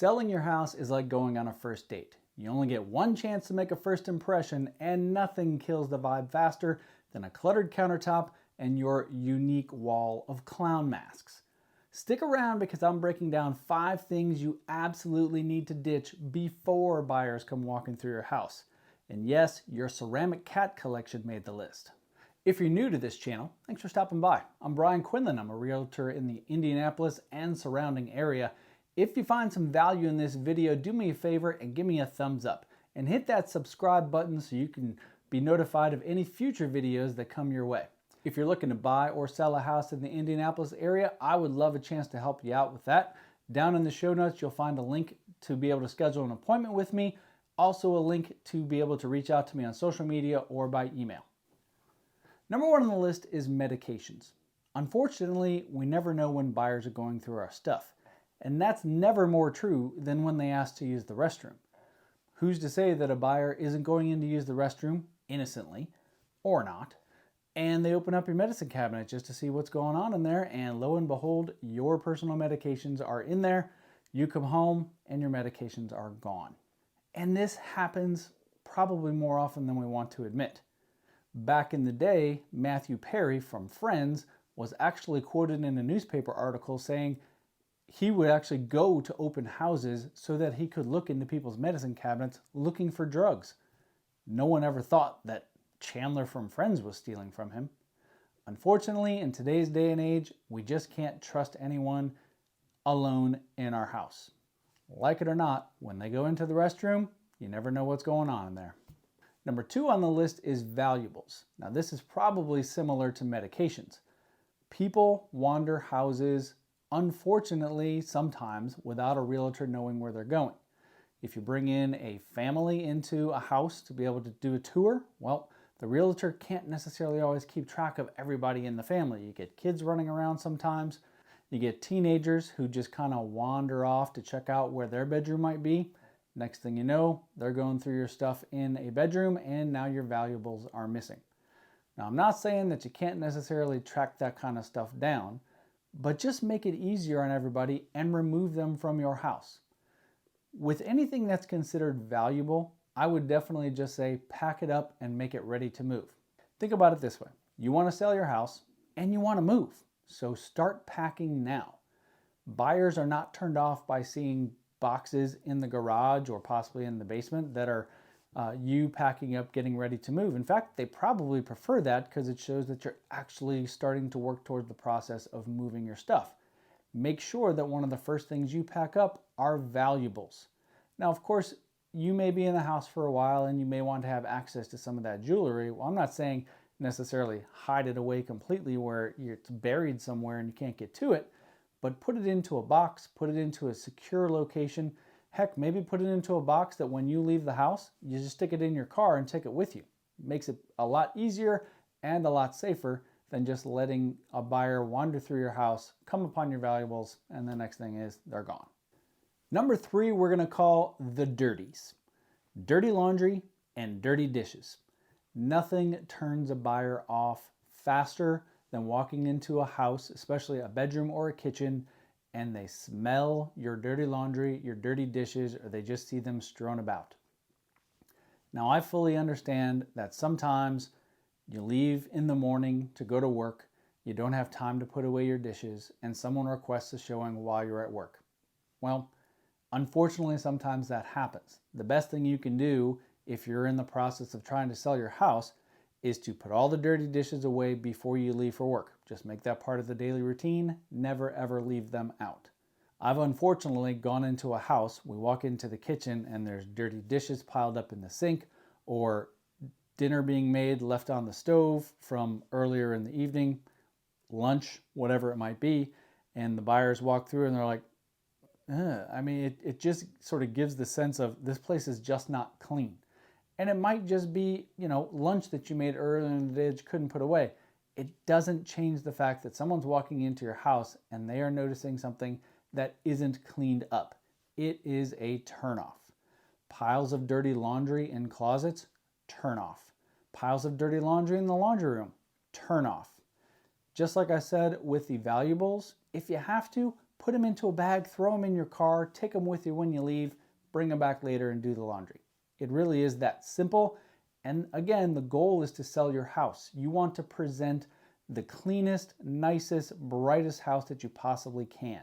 Selling your house is like going on a first date. You only get one chance to make a first impression, and nothing kills the vibe faster than a cluttered countertop and your unique wall of clown masks. Stick around because I'm breaking down 5 things you absolutely need to ditch before buyers come walking through your house. And yes, your ceramic cat collection made the list. If you're new to this channel, thanks for stopping by. I'm Brian Quinlan. I'm a realtor in the Indianapolis and surrounding area. If you find some value in this video, do me a favor and give me a thumbs up. And hit that subscribe button so you can be notified of any future videos that come your way. If you're looking to buy or sell a house in the Indianapolis area, I would love a chance to help you out with that. Down in the show notes, you'll find a link to be able to schedule an appointment with me. Also a link to be able to reach out to me on social media or by email. Number 1 on the list is medications. Unfortunately, we never know when buyers are going through our stuff. And that's never more true than when they ask to use the restroom. Who's to say that a buyer isn't going in to use the restroom innocently or not, and they open up your medicine cabinet just to see what's going on in there, and lo and behold, your personal medications are in there. You come home and your medications are gone. And this happens probably more often than we want to admit. Back in the day, Matthew Perry from Friends was actually quoted in a newspaper article saying he would actually go to open houses so that he could look into people's medicine cabinets looking for drugs. No one ever thought that Chandler from Friends was stealing from him. Unfortunately, in today's day and age, we just can't trust anyone alone in our house. Like it or not, when they go into the restroom, you never know what's going on in there. Number 2 on the list is valuables. Now, this is probably similar to medications. People wander houses, unfortunately, sometimes without a realtor knowing where they're going. If you bring in a family into a house to be able to do a tour, well, the realtor can't necessarily always keep track of everybody in the family. You get kids running around sometimes. You get teenagers who just kind of wander off to check out where their bedroom might be. Next thing you know, they're going through your stuff in a bedroom, and now your valuables are missing. Now, I'm not saying that you can't necessarily track that kind of stuff down, but just make it easier on everybody and remove them from your house. With anything that's considered valuable, I would definitely just say pack it up and make it ready to move. Think about it this way. You want to sell your house and you want to move, so start packing now. Buyers are not turned off by seeing boxes in the garage or possibly in the basement that are you packing up, getting ready to move. In fact, they probably prefer that because it shows that you're actually starting to work toward the process of moving your stuff. Make sure that one of the first things you pack up are valuables. Now, of course, you may be in the house for a while and you may want to have access to some of that jewelry. Well, I'm not saying necessarily hide it away completely where it's buried somewhere and you can't get to it, but put it into a box, put it into a secure location. Heck, maybe put it into a box that when you leave the house, you just stick it in your car and take it with you. It makes it a lot easier and a lot safer than just letting a buyer wander through your house, come upon your valuables, and the next thing is they're gone. Number 3, we're gonna call the dirties. Dirty laundry and dirty dishes. Nothing turns a buyer off faster than walking into a house, especially a bedroom or a kitchen, and they smell your dirty laundry, your dirty dishes, or they just see them strewn about. Now, I fully understand that sometimes you leave in the morning to go to work, you don't have time to put away your dishes, and someone requests a showing while you're at work. Well, unfortunately, sometimes that happens. The best thing you can do if you're in the process of trying to sell your house is to put all the dirty dishes away before you leave for work. Just make that part of the daily routine. Never ever leave them out. I've unfortunately gone into a house, we walk into the kitchen and there's dirty dishes piled up in the sink, or dinner being made left on the stove from earlier in the evening, lunch, whatever it might be, and the buyers walk through and they're like, I mean, it just sort of gives the sense of this place is just not clean. And it might just be, lunch that you made earlier in the day that you couldn't put away. It doesn't change the fact that someone's walking into your house and they are noticing something that isn't cleaned up. It is a turnoff. Piles of dirty laundry in closets, turn off. Piles of dirty laundry in the laundry room, turn off. Just like I said with the valuables, if you have to, put them into a bag, throw them in your car, take them with you when you leave, bring them back later and do the laundry. It really is that simple. And again, the goal is to sell your house. You want to present the cleanest, nicest, brightest house that you possibly can.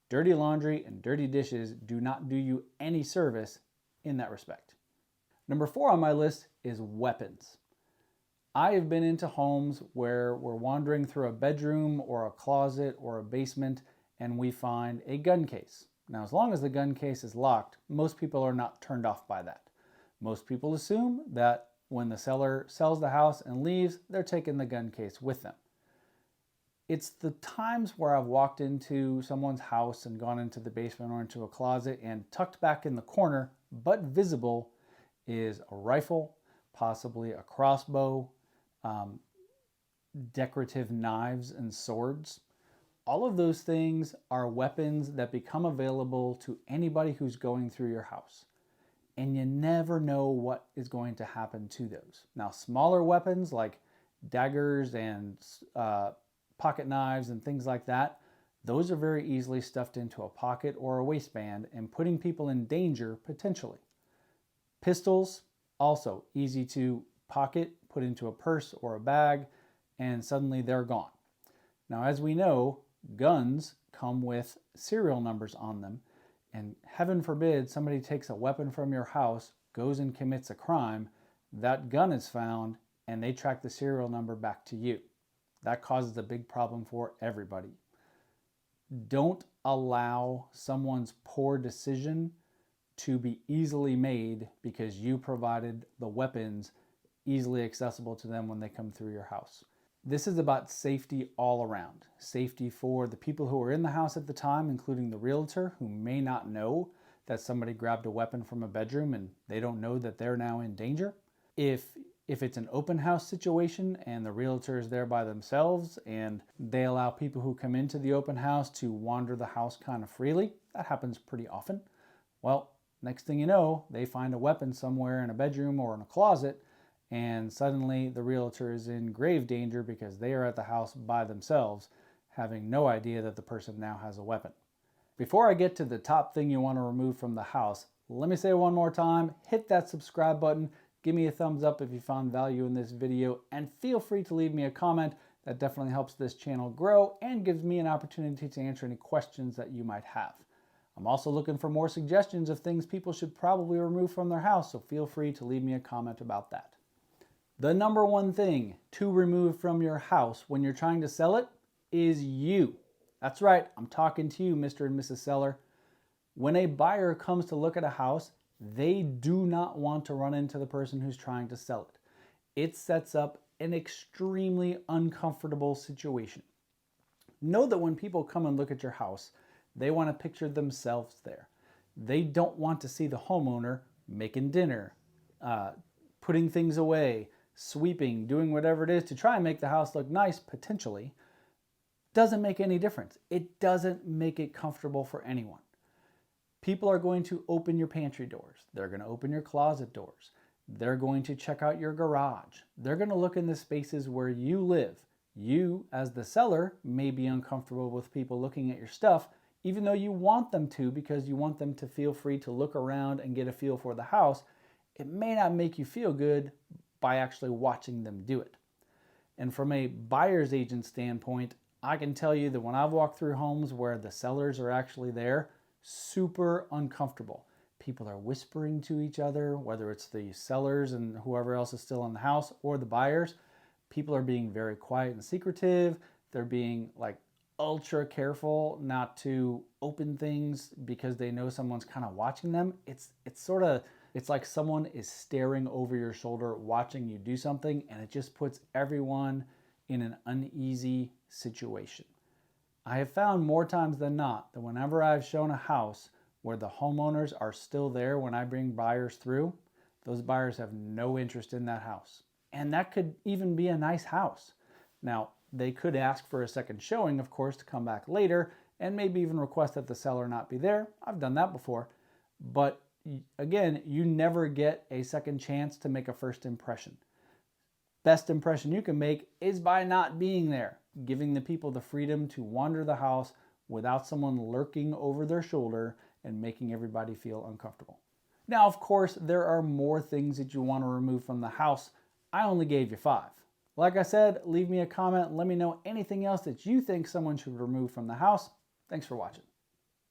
Dirty laundry and dirty dishes do not do you any service in that respect. Number 4 on my list is weapons. I have been into homes where we're wandering through a bedroom or a closet or a basement and we find a gun case. Now, as long as the gun case is locked, most people are not turned off by that. Most people assume that when the seller sells the house and leaves, they're taking the gun case with them. It's the times where I've walked into someone's house and gone into the basement or into a closet and tucked back in the corner, but visible, is a rifle, possibly a crossbow, decorative knives and swords. All of those things are weapons that become available to anybody who's going through your house. And you never know what is going to happen to those. Now, smaller weapons like daggers and pocket knives and things like that, those are very easily stuffed into a pocket or a waistband and putting people in danger potentially. Pistols, also easy to pocket, put into a purse or a bag, and suddenly they're gone. Now, as we know, guns come with serial numbers on them, and heaven forbid somebody takes a weapon from your house, goes and commits a crime, that gun is found, and they track the serial number back to you. That causes a big problem for everybody. Don't allow someone's poor decision to be easily made because you provided the weapons easily accessible to them when they come through your house. This is about safety all around. Safety for the people who are in the house at the time, including the realtor, who may not know that somebody grabbed a weapon from a bedroom and they don't know that they're now in danger. If it's an open house situation and the realtor is there by themselves and they allow people who come into the open house to wander the house kind of freely, that happens pretty often. Well, next thing you know, they find a weapon somewhere in a bedroom or in a closet, and suddenly the realtor is in grave danger because they are at the house by themselves, having no idea that the person now has a weapon. Before I get to the top thing you want to remove from the house, let me say one more time, hit that subscribe button, give me a thumbs up if you found value in this video, and feel free to leave me a comment. That definitely helps this channel grow and gives me an opportunity to answer any questions that you might have. I'm also looking for more suggestions of things people should probably remove from their house, so feel free to leave me a comment about that. The number one thing to remove from your house when you're trying to sell it is you. That's right, I'm talking to you, Mr. and Mrs. Seller. When a buyer comes to look at a house, they do not want to run into the person who's trying to sell it. It sets up an extremely uncomfortable situation. Know that when people come and look at your house, they want to picture themselves there. They don't want to see the homeowner making dinner, putting things away, sweeping, doing whatever it is to try and make the house look nice, potentially. Doesn't make any difference. It doesn't make it comfortable for anyone. People are going to open your pantry doors. They're going to open your closet doors. They're going to check out your garage. They're going to look in the spaces where you live. You, as the seller, may be uncomfortable with people looking at your stuff, even though you want them to because you want them to feel free to look around and get a feel for the house. It may not make you feel good by actually watching them do it. And from a buyer's agent standpoint, I can tell you that when I've walked through homes where the sellers are actually there, super uncomfortable. People are whispering to each other, whether it's the sellers and whoever else is still in the house or the buyers. People are being very quiet and secretive. They're being like ultra careful not to open things because they know someone's kind of watching them. It's like someone is staring over your shoulder watching you do something, and it just puts everyone in an uneasy situation. I have found more times than not that whenever I've shown a house where the homeowners are still there when I bring buyers through, those buyers have no interest in that house. And that could even be a nice house. Now, they could ask for a second showing, of course, to come back later and maybe even request that the seller not be there. I've done that before. But again, you never get a second chance to make a first impression. Best impression you can make is by not being there, giving the people the freedom to wander the house, without someone lurking over their shoulder and making everybody feel uncomfortable. Now, of course, there are more things that you want to remove from the house. I only gave you 5. Like I said, leave me a comment. Let me know anything else that you think someone should remove from the house. Thanks for watching.